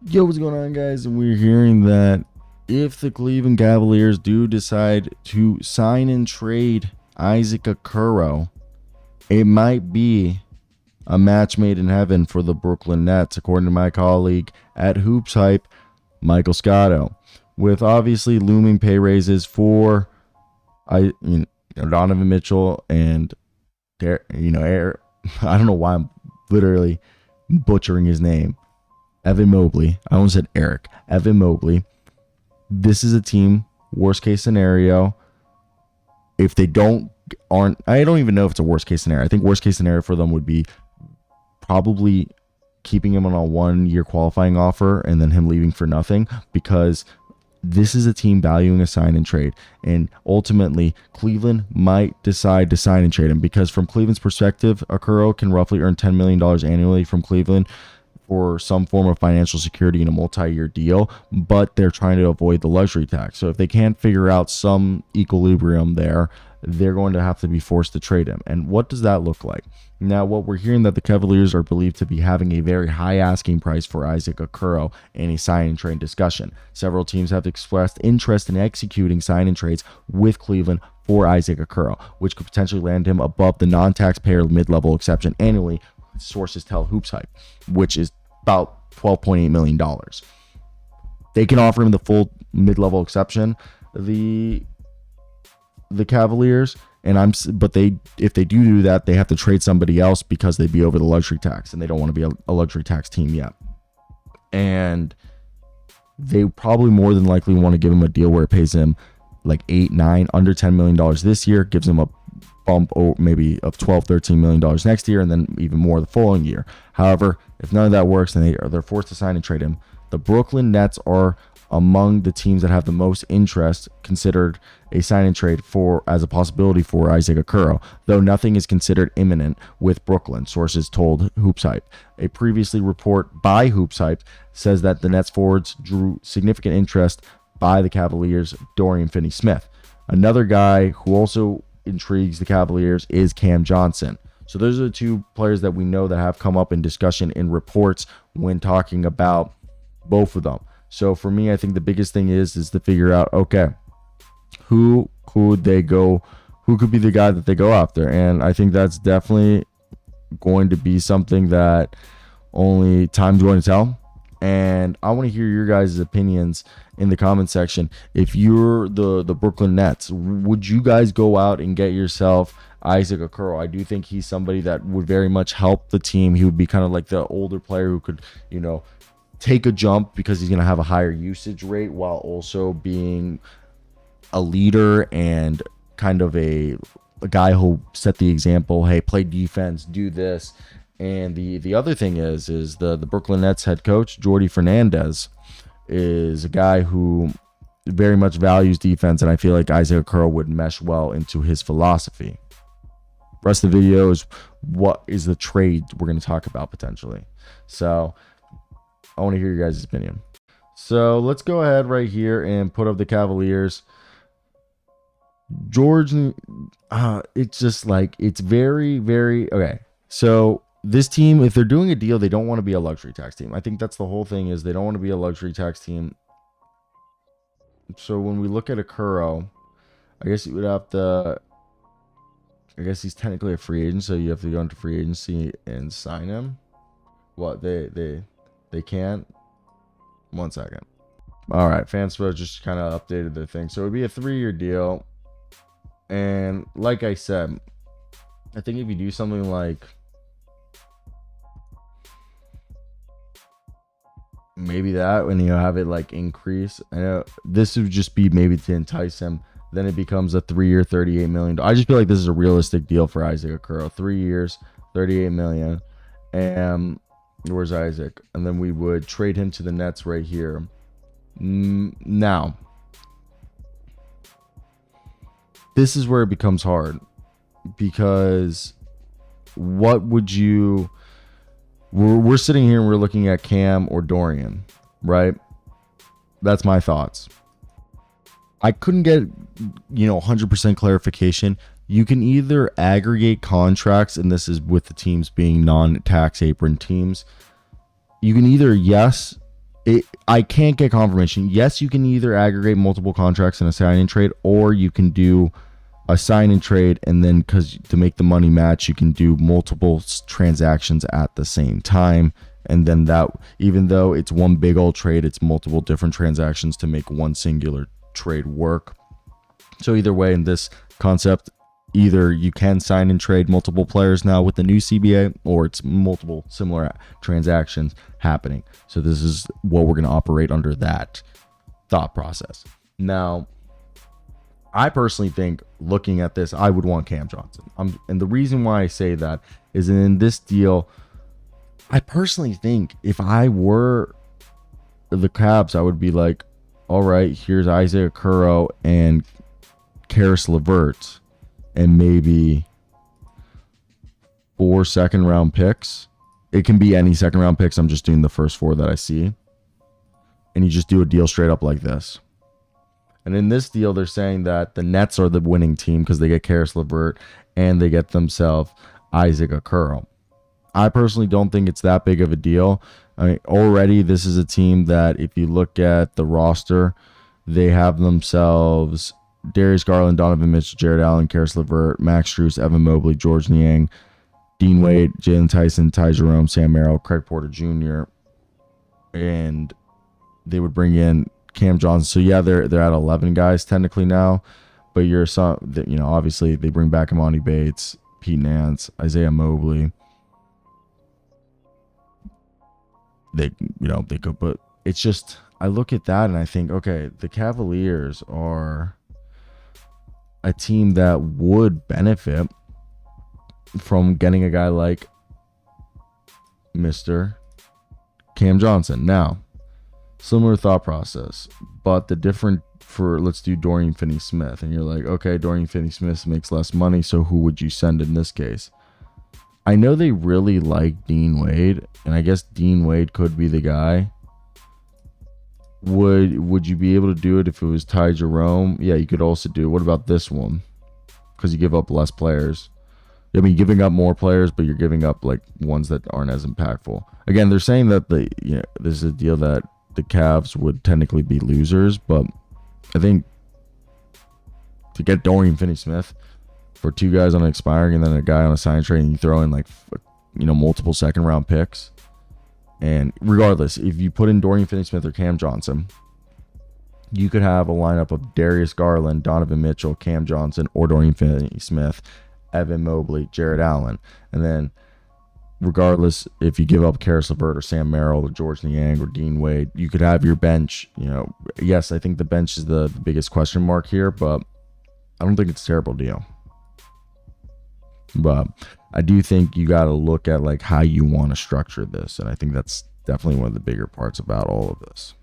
Yo, what's going on, guys? And we're hearing that if the Cleveland Cavaliers do decide to sign and trade Isaac Okoro, it might be a match made in heaven for the Brooklyn Nets, according to my colleague at HoopsHype, Michael Scotto. With obviously looming pay raises for Donovan Mitchell and I don't know why I'm literally butchering his name. Evan Mobley. I almost said Eric. Evan Mobley. This is a team, worst case scenario. If they aren't, I don't even know if it's a worst case scenario. I think worst case scenario for them would be probably keeping him on a 1-year qualifying offer and then him leaving for nothing, because this is a team valuing a sign and trade. And ultimately, Cleveland might decide to sign and trade him, because from Cleveland's perspective, Okoro can roughly earn $10 million annually from Cleveland for some form of financial security in a multi-year deal, but they're trying to avoid the luxury tax. So if they can't figure out some equilibrium there, they're going to have to be forced to trade him. And what does that look like? Now, what we're hearing that the Cavaliers are believed to be having a very high asking price for Isaac Okoro in a sign and trade discussion. Several teams have expressed interest in executing sign and trades with Cleveland for Isaac Okoro, which could potentially land him above the non-taxpayer mid-level exception annually, sources tell HoopsHype, which is about $12.8 million. They can offer him the full mid-level exception, the Cavaliers, but if they do that, they have to trade somebody else because they'd be over the luxury tax, and they don't want to be a luxury tax team yet. And they probably more than likely want to give him a deal where it pays him like 8, 9, under $10 million this year, gives him a bump maybe of $12-13 million next year, and then even more the following year. However, if none of that works, then they're forced to sign and trade him. The Brooklyn Nets are among the teams that have the most interest considered a sign and trade as a possibility for Isaac Okoro, though nothing is considered imminent with Brooklyn, sources told HoopsHype. A previously report by HoopsHype says that the Nets forwards drew significant interest by the Cavaliers' Dorian Finney-Smith. Another guy who also intrigues the Cavaliers is Cam Johnson. So those are the two players that we know that have come up in discussion in reports when talking about both of them. So for me, I think the biggest thing is to figure out, okay, who could they go, who could be the guy that they go after? And I think that's definitely going to be something that only time's going to tell. And I want to hear your guys' opinions in the comment section. If you're the Brooklyn Nets, would you guys go out and get yourself Isaac Okoro? I do think he's somebody that would very much help the team. He would be kind of like the older player who could, take a jump because he's going to have a higher usage rate while also being a leader and kind of a guy who'll set the example. Hey, play defense, do this. And the other thing is the Brooklyn Nets head coach, Jordi Fernandez, is a guy who very much values defense, and I feel like Isaac Okoro would mesh well into his philosophy. Rest of the video is what is the trade we're going to talk about potentially. So I want to hear your guys' opinion. So let's go ahead right here and put up the Cavaliers. George, it's just like, it's very, very, okay. So this team, if they're doing a deal, they don't want to be a luxury tax team. I think that's the whole thing, is they don't want to be a luxury tax team. So when we look at Okoro, I guess you would have to, I guess he's technically a free agent, so you have to go into free agency and sign him. What, they can't? 1 second. All right, Fanspo just kind of updated their thing. So it would be a 3-year deal. And like I said, I think if you do something like maybe that, when you have it like increase, I know this would just be maybe to entice him. Then it becomes a 3-year, $38 million. I just feel like this is a realistic deal for Isaac Okoro. 3 years, $38 million. And where's Isaac? And then we would trade him to the Nets right here. Now, this is where it becomes hard, because what would you... We're sitting here and we're looking at Cam or Dorian, right? That's my thoughts. I couldn't get, 100% clarification. You can either aggregate contracts, and this is with the teams being non-tax apron teams. You can either, yes, I can't get confirmation. Yes, you can either aggregate multiple contracts in a sign and trade, or you can do a sign and trade, and then because to make the money match, you can do multiple transactions at the same time. And then that, even though it's one big old trade, it's multiple different transactions to make one singular trade work. So either way, in this concept, either you can sign and trade multiple players now with the new CBA, or it's multiple similar transactions happening. So this is what we're going to operate under that thought process. Now, I personally think, looking at this, I would want Cam Johnson. And the reason why I say that is in this deal, I personally think if I were the Cavs, I would be like, all right, here's Isaac Okoro and Karis LeVert, and maybe 4 second-round picks. It can be any second-round picks. I'm just doing the first 4 that I see. And you just do a deal straight up like this. And in this deal, they're saying that the Nets are the winning team because they get Karis LeVert and they get themselves Isaac Okoro. I personally don't think it's that big of a deal. I mean, already this is a team that, if you look at the roster, they have themselves Darius Garland, Donovan Mitchell, Jared Allen, Karis LeVert, Max Strus, Evan Mobley, George Niang, Dean Wade, Jalen Tyson, Ty Jerome, Sam Merrill, Craig Porter Jr., and they would bring in Cam Johnson. So yeah, they're at 11 guys technically now, but obviously they bring back Emoni Bates, Pete Nance, Isaiah Mobley. They go, but it's just, I look at that and I think, okay, the Cavaliers are a team that would benefit from getting a guy like Mr. Cam Johnson. Now, similar thought process, but the different for, let's do Dorian Finney-Smith, and you're like, okay, Dorian Finney-Smith makes less money, so who would you send in this case? I know they really like Dean Wade, and I guess Dean Wade could be the guy. Would you be able to do it if it was Ty Jerome? Yeah, you could also do it. What about this one? Because you give up less players. I mean, giving up more players, but you're giving up like ones that aren't as impactful. Again, they're saying that this is a deal that the Cavs would technically be losers, but I think to get Dorian Finney-Smith for 2 guys on expiring and then a guy on a sign trade, and you throw in multiple second round picks, and regardless, if you put in Dorian Finney-Smith or Cam Johnson, you could have a lineup of Darius Garland, Donovan Mitchell, Cam Johnson, or Dorian Finney-Smith, Evan Mobley, Jared Allen, and then regardless if you give up Karis LeVert or Sam Merrill or George Niang or Dean Wade, you could have your bench. Yes, I think the bench is the biggest question mark here, but I don't think it's a terrible deal. But I do think you got to look at how you want to structure this, and I think that's definitely one of the bigger parts about all of this.